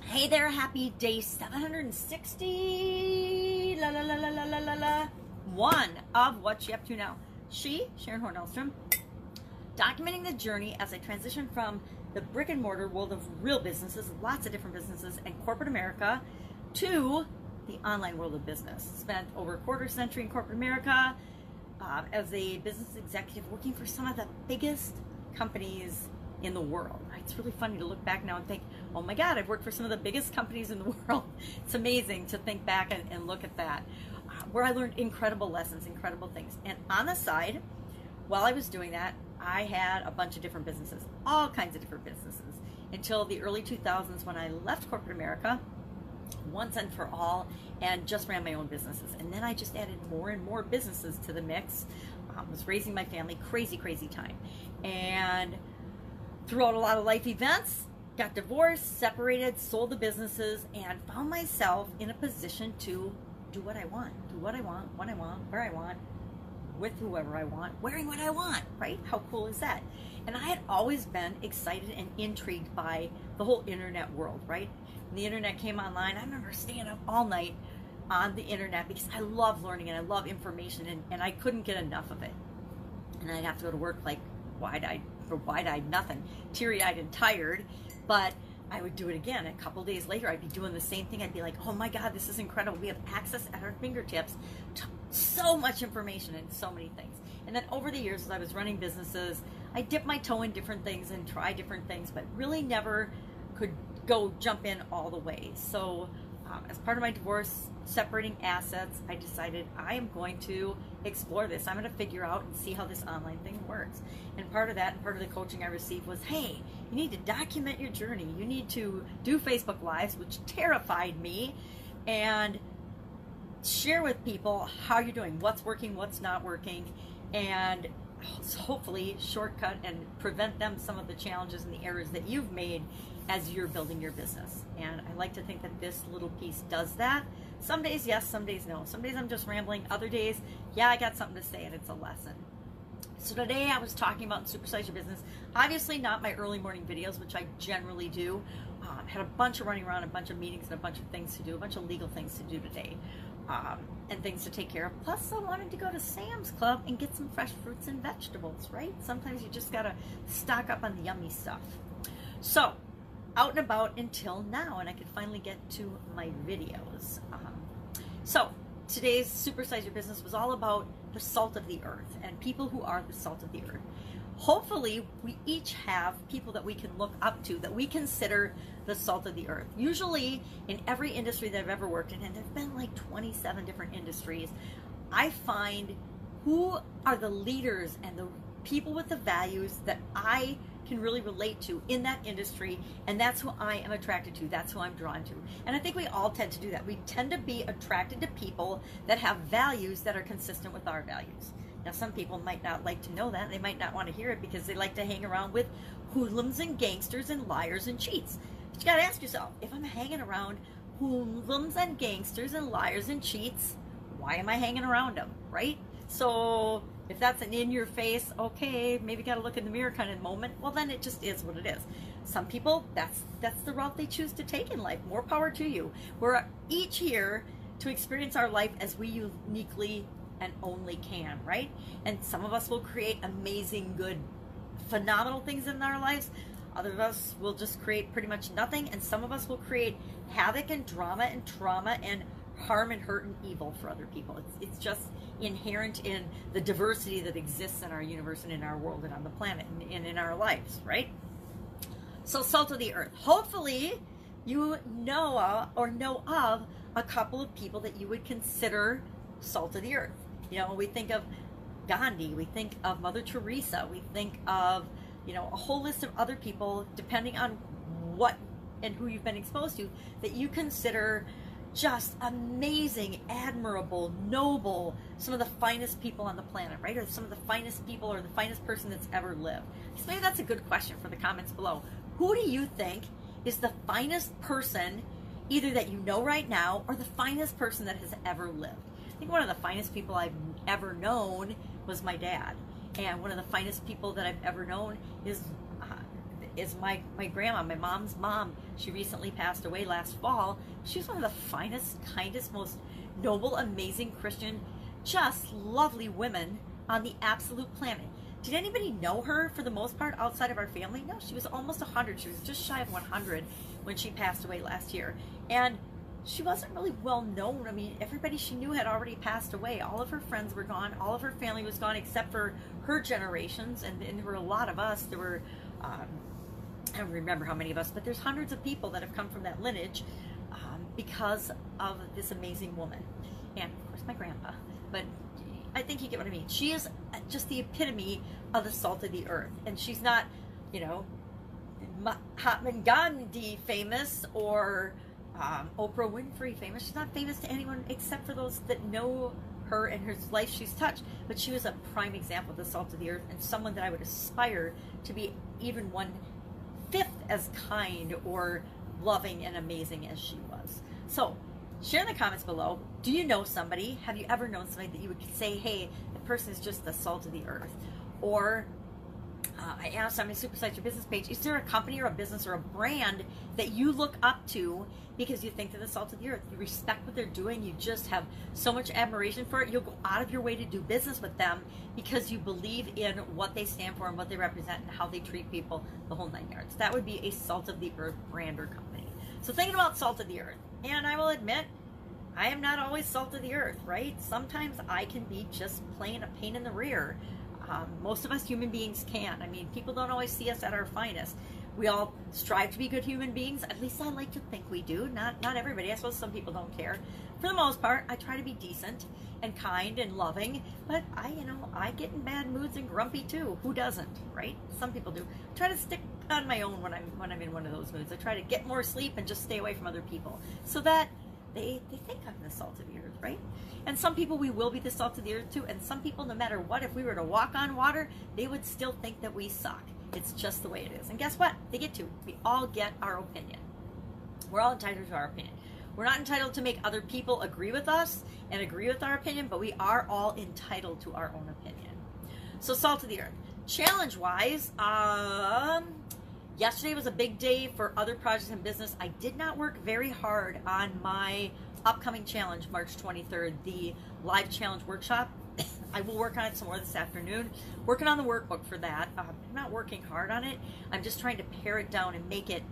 Hey there, happy day 760 one of What She Up To Now. Sharon Horne-Ellstrom, documenting the journey as I transition from the brick and mortar world of real businesses, lots of different businesses, and corporate America to the online world of business. Spent over a quarter century in corporate America as a business executive working for some of the biggest companies in the world. It's really funny to look back now and think, oh my God, I've worked for some of the biggest companies in the world. It's amazing to think back and look at that, where I learned incredible lessons, incredible things. And on the side, while I was doing that, I had a bunch of different businesses, all kinds of different businesses, until the early 2000s when I left corporate America once and for all and just ran my own businesses. And then I just added more and more businesses to the mix. Was raising my family, crazy time. And throughout a lot of life events, got divorced, separated, sold the businesses, and found myself in a position to do what I want, when I want, where I want, with whoever I want, wearing what I want, right? How cool is that? And I had always been excited and intrigued by the whole internet world, right? When the internet came online, I remember staying up all night on the internet because I love learning and I love information, and I couldn't get enough of it. And I'd have to go to work like wide-eyed nothing, teary-eyed and tired, but I would do it again. A couple days later, I'd be doing the same thing. I'd be like, oh my God, this is incredible. We have access at our fingertips to so much information and so many things. And then over the years, as I was running businesses, I dipped my toe in different things and try different things, but really never could go jump in all the way. So as part of my divorce, separating assets, I decided I am going to explore this. I'm going to figure out and see how this online thing works. And part of that, and part of the coaching I received was, hey, you need to document your journey. You need to do Facebook Lives, which terrified me, and share with people how you're doing, what's working, what's not working, and hopefully shortcut and prevent them some of the challenges and the errors that you've made as you're building your business. And I like to think that this little piece does that. Some days yes, some days no. Some days I'm just rambling. Other days, yeah, I got something to say and it's a lesson. So today I was talking about Supersize Your Business. Obviously not my early morning videos, which I generally do. Had a bunch of running around, a bunch of meetings, and a bunch of things to do, a bunch of legal things to do today. And things to take care of. Plus, I wanted to go to Sam's Club and get some fresh fruits and vegetables, right? Sometimes you just gotta stock up on the yummy stuff. So, out and about until now, and I could finally get to my videos. So, today's Supersize Your Business was all about the salt of the earth and people who are the salt of the earth. Hopefully, we each have people that we can look up to, that we consider the salt of the earth. Usually, in every industry that I've ever worked in, and there have been like 27 different industries, I find who are the leaders and the people with the values that I can really relate to in that industry, and that's who I am attracted to, that's who I'm drawn to. And I think we all tend to do that. We tend to be attracted to people that have values that are consistent with our values. Now, some people might not like to know that. They might not want to hear it because they like to hang around with hoodlums and gangsters and liars and cheats. But you got to ask yourself, if I'm hanging around hoodlums and gangsters and liars and cheats, why am I hanging around them, right? So if that's an in-your-face, okay, maybe got to look in the mirror kind of moment, well, then it just is what it is. Some people, that's the route they choose to take in life. More power to you. We're each here to experience our life as we uniquely and only can, right? And some of us will create amazing, good, phenomenal things in our lives. Other of us will just create pretty much nothing, and some of us will create havoc and drama and trauma and harm and hurt and evil for other people. It's just inherent in the diversity that exists in our universe and in our world and on the planet and in our lives, right? So, salt of the earth. Hopefully you know of a couple of people that you would consider salt of the earth. You know, we think of Gandhi, we think of Mother Teresa, we think of, you know, a whole list of other people, depending on what and who you've been exposed to, that you consider just amazing, admirable, noble, some of the finest people on the planet, right? Or some of the finest people or the finest person that's ever lived. So maybe that's a good question for the comments below. Who do you think is the finest person, either that you know right now or the finest person that has ever lived? I think one of the finest people I've ever known was my dad. And one of the finest people that I've ever known is is my grandma, my mom's mom. She recently passed away last fall. She was one of the finest, kindest, most noble, amazing Christian, just lovely women on the absolute planet. Did anybody know her for the most part outside of our family? No, she was almost 100. She was just shy of 100 when she passed away last year. And she wasn't really well known. I mean, everybody she knew had already passed away. All of her friends were gone. All of her family was gone except for her generations. And there were a lot of us. There were, I don't remember how many of us, but there's hundreds of people that have come from that lineage because of this amazing woman. And, of course, my grandpa. But I think you get what I mean. She is just the epitome of the salt of the earth. And she's not, you know, Mahatma Gandhi famous or Oprah Winfrey famous. She's not famous to anyone except for those that know her and her life she's touched. But she was a prime example of the salt of the earth and someone that I would aspire to be even 1/5 as kind or loving and amazing as she was. So share in the comments below. Do you know somebody? Have you ever known somebody that you would say, hey, the person is just the salt of the earth? Or I asked on my Supersize Your Business page, is there a company or a business or a brand that you look up to because you think they're the salt of the earth? You respect what they're doing. You just have so much admiration for it. You'll go out of your way to do business with them because you believe in what they stand for and what they represent and how they treat people, the whole 9 yards. That would be a salt of the earth brand or company. So thinking about salt of the earth, and I will admit, I am not always salt of the earth, right? Sometimes I can be just plain a pain in the rear. Most of us human beings can. I mean, people don't always see us at our finest. We all strive to be good human beings. At least I like to think we do. Not everybody. I suppose some people don't care. For the most part, I try to be decent and kind and loving. But I get in bad moods and grumpy too. Who doesn't, right? Some people do. I try to stick on my own when I'm in one of those moods. I try to get more sleep and just stay away from other people so that they think I'm the salt of the earth, right? And some people we will be the salt of the earth too, and some people, no matter what, if we were to walk on water, they would still think that we suck. It's just the way it is. And guess what? They get to. We all get our opinion. We're all entitled to our opinion. We're not entitled to make other people agree with us and agree with our opinion, but we are all entitled to our own opinion. So salt of the earth. Challenge-wise, yesterday was a big day for other projects and business. I did not work very hard on my upcoming challenge, March 23rd, the live challenge workshop. I will work on it some more this afternoon. Working on the workbook for that. I'm not working hard on it. I'm just trying to pare it down and make it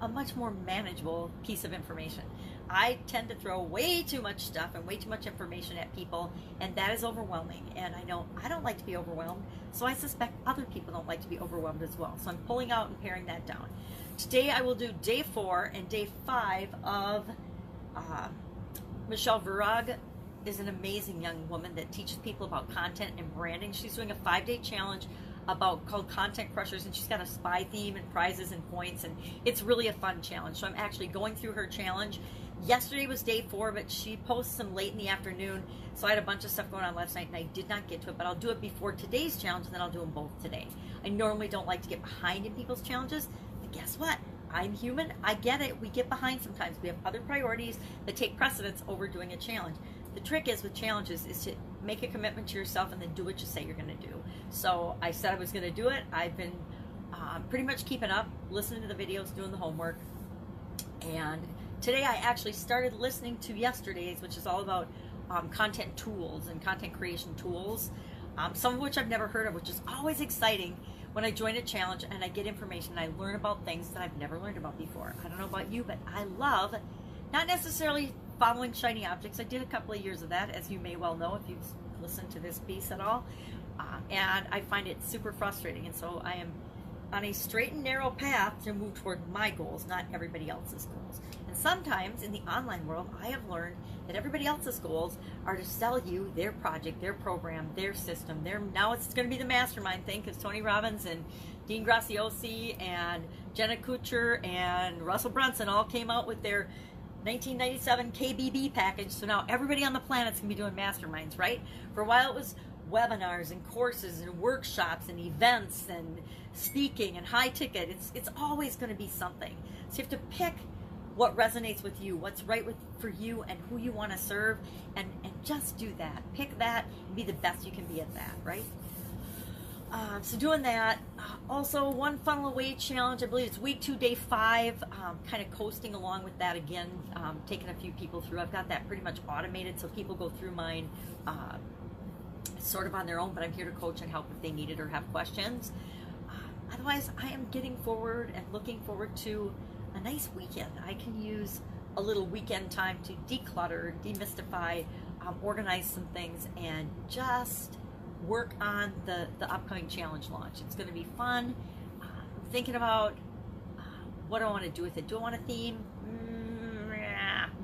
a much more manageable piece of information. I tend to throw way too much stuff and way too much information at people, and that is overwhelming. And I know I don't like to be overwhelmed, so I suspect other people don't like to be overwhelmed as well. So I'm pulling out and paring that down. Today I will do day 4 and day 5 of Michelle Virag is an amazing young woman that teaches people about content and branding. She's doing a 5-day challenge called Content Crushers, and she's got a spy theme and prizes and points, and it's really a fun challenge. So I'm actually going through her challenge. Yesterday was day 4, but she posts some late in the afternoon, so I had a bunch of stuff going on last night and I did not get to it, but I'll do it before today's challenge and then I'll do them both today. I normally don't like to get behind in people's challenges, but guess what? I'm human. I get it. We get behind sometimes. We have other priorities that take precedence over doing a challenge. The trick is with challenges is to make a commitment to yourself and then do what you say you're going to do. So I said I was going to do it. I've been pretty much keeping up, listening to the videos, doing the homework. And today I actually started listening to yesterday's, which is all about content tools and content creation tools, some of which I've never heard of, which is always exciting when I join a challenge and I get information and I learn about things that I've never learned about before. I don't know about you, but I love not necessarily following shiny objects. I did a couple of years of that, as you may well know if you've listened to this piece at all. And I find it super frustrating. And so I am on a straight and narrow path to move toward my goals, not everybody else's goals. And sometimes in the online world, I have learned that everybody else's goals are to sell you their project, their program, their system. Now it's going to be the mastermind thing because Tony Robbins and Dean Graziosi and Jenna Kutcher and Russell Brunson all came out with their 1997 KBB package. So now everybody on the planet's going to be doing masterminds, right? For a while it was webinars and courses and workshops and events and speaking and high ticket. It's always going to be something. So you have to pick what resonates with you, what's right for you and who you want to serve, and just do that. Pick that and be the best you can be at that, right? So doing that. Also, one funnel away challenge. I believe it's week 2, day 5. Kind of coasting along with that again. Taking a few people through. I've got that pretty much automated, so people go through mine sort of on their own. But I'm here to coach and help if they need it or have questions. Otherwise, I am getting forward and looking forward to a nice weekend. I can use a little weekend time to declutter, demystify, organize some things, and just work on the upcoming challenge launch. It's going to be fun. I'm thinking about what do I want to do with it. Do I want a theme?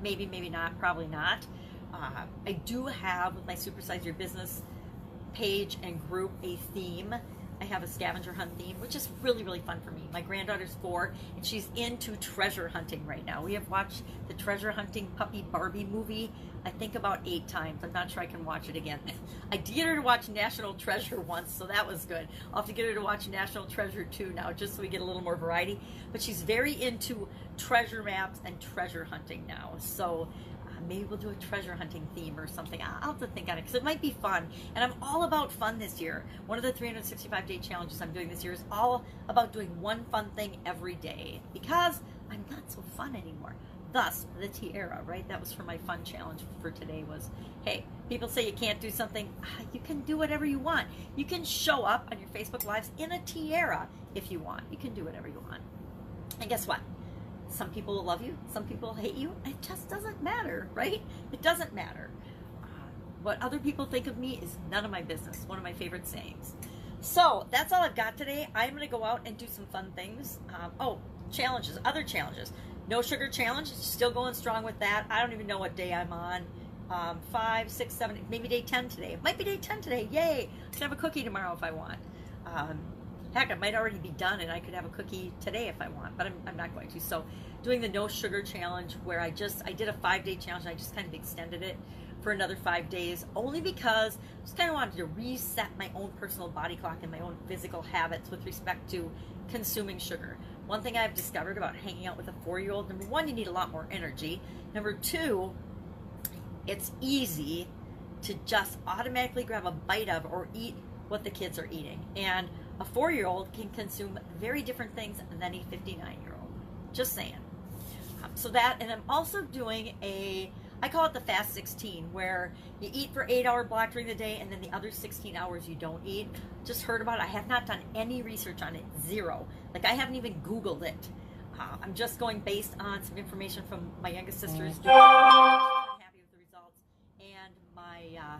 Maybe, maybe not, probably not. I do have, with my Supersize Your Business page and group, a theme. I have a scavenger hunt theme, which is really, really fun for me. My granddaughter's 4, and she's into treasure hunting right now. We have watched the treasure hunting puppy Barbie movie, I think about 8 times. I'm not sure I can watch it again. I did get her to watch National Treasure once, so that was good. I'll have to get her to watch National Treasure 2 now, just so we get a little more variety. But she's very into treasure maps and treasure hunting now. So maybe we'll do a treasure hunting theme or something. I'll have to think on it because it might be fun. And I'm all about fun this year. One of the 365-day challenges I'm doing this year is all about doing one fun thing every day because I'm not so fun anymore. Thus, the tiara, right? That was for my fun challenge for today was, hey, people say you can't do something. You can do whatever you want. You can show up on your Facebook Lives in a tiara if you want. You can do whatever you want. And guess what? Some people will love you, some people hate you. It just doesn't matter, right? It doesn't matter. What other people think of me is none of my business. One of my favorite sayings. So that's all I've got today. I'm going to go out and do some fun things. Challenges, other challenges. No sugar challenge, still going strong with that. I don't even know what day I'm on. 5, 6, 7, maybe day 10 today. It might be day 10 today. Yay! I can have a cookie tomorrow if I want. Heck, it might already be done and I could have a cookie today if I want, but I'm not going to. So doing the no sugar challenge where I did a 5-day challenge and I just kind of extended it for another 5 days only because I just kind of wanted to reset my own personal body clock and my own physical habits with respect to consuming sugar. One thing I've discovered about hanging out with a 4-year-old, number 1, you need a lot more energy. Number 2, it's easy to just automatically grab a bite of or eat what the kids are eating. And a 4-year-old can consume very different things than a 59-year-old. Just saying. So that, and I'm also doing I call it the Fast 16, where you eat for 8-hour block during the day and then the other 16 hours you don't eat. Just heard about it. I have not done any research on it. 0. Like, I haven't even Googled it. I'm just going based on some information from my youngest sister's doing it. I'm happy with the results. And my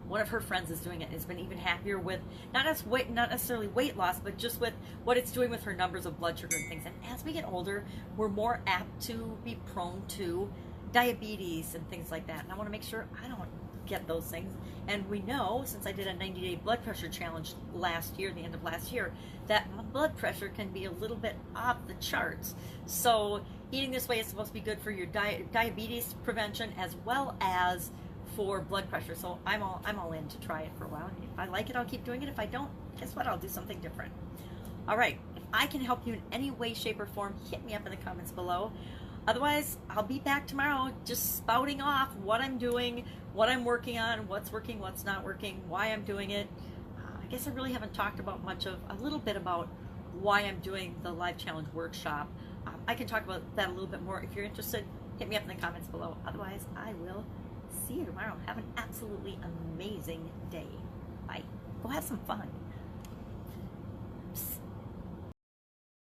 one of her friends is doing it and has been even happier with not necessarily weight loss, but just with what it's doing with her numbers of blood sugar and things. And as we get older, we're more apt to be prone to diabetes and things like that. And I want to make sure I don't get those things. And we know, since I did a 90-day blood pressure challenge last year, the end of last year, that my blood pressure can be a little bit off the charts. So eating this way is supposed to be good for your diabetes prevention as well as for blood pressure. So I'm all in to try it for a while. If I like it, I'll keep doing it. If I don't, guess what? I'll do something different. All right. If I can help you in any way, shape, or form, hit me up in the comments below. Otherwise, I'll be back tomorrow just spouting off what I'm doing, what I'm working on, what's working, what's not working, why I'm doing it. I guess I really haven't talked about a little bit about why I'm doing the live challenge workshop. I can talk about that a little bit more. If you're interested, hit me up in the comments below. Otherwise, I will see you tomorrow. Have an absolutely amazing day. Bye. Go have some fun.